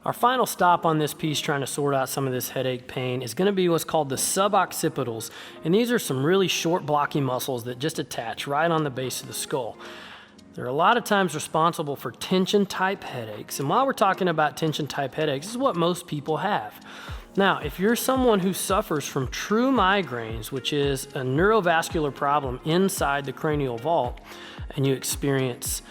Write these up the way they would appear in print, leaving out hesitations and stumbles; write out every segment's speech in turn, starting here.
Our final stop on this piece, trying to sort out some of this headache pain, is going to be what's called the suboccipitals. And these are some really short blocky muscles that just attach right on the base of the skull. They're a lot of times responsible for tension type headaches. And while we're talking about tension type headaches, this is what most people have. Now, if you're someone who suffers from true migraines, which is a neurovascular problem inside the cranial vault, and you experience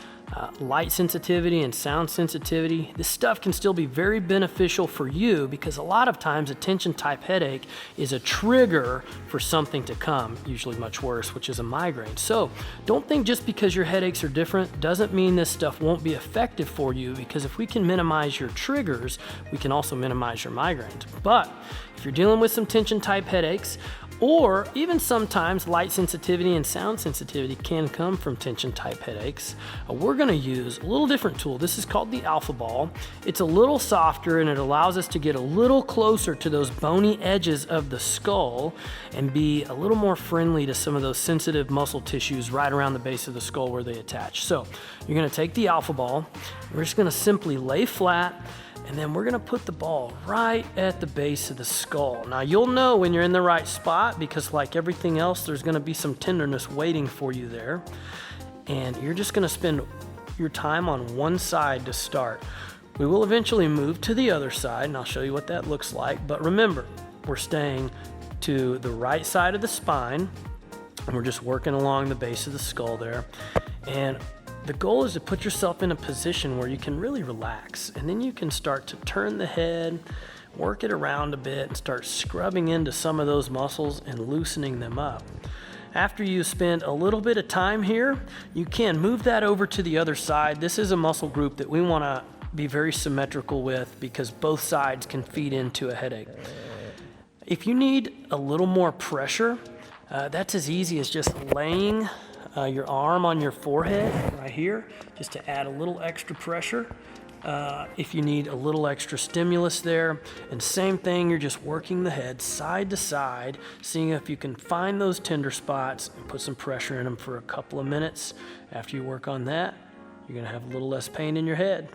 light sensitivity and sound sensitivity, this stuff can still be very beneficial for you, because a lot of times a tension type headache is a trigger for something to come, usually much worse, which is a migraine. So don't think just because your headaches are different doesn't mean this stuff won't be effective for you, because if we can minimize your triggers, we can also minimize your migraines. But if you're dealing with some tension type headaches, or even sometimes light sensitivity and sound sensitivity can come from tension type headaches, we're going to use a little different tool. This is called the alpha ball. It's a little softer and it allows us to get a little closer to those bony edges of the skull and be a little more friendly to some of those sensitive muscle tissues right around the base of the skull where they attach. So you're going to take the alpha ball, we're just going to simply lay flat, and then we're gonna put the ball right at the base of the skull. Now you'll know when you're in the right spot, because like everything else, there's gonna be some tenderness waiting for you there. And you're just gonna spend your time on one side to start. We will eventually move to the other side, and I'll show you what that looks like. But remember, we're staying to the right side of the spine, and we're just working along the base of the skull there. And the goal is to put yourself in a position where you can really relax, and then you can start to turn the head, work it around a bit, and start scrubbing into some of those muscles and loosening them up. After you spend a little bit of time here, you can move that over to the other side. This is a muscle group that we want to be very symmetrical with, because both sides can feed into a headache. If you need a little more pressure, that's as easy as just laying your arm on your forehead right here, just to add a little extra pressure. If you need a little extra stimulus there, and same thing, you're just working the head side to side, seeing if you can find those tender spots and put some pressure in them for a couple of minutes. After you work on that, you're gonna have a little less pain in your head.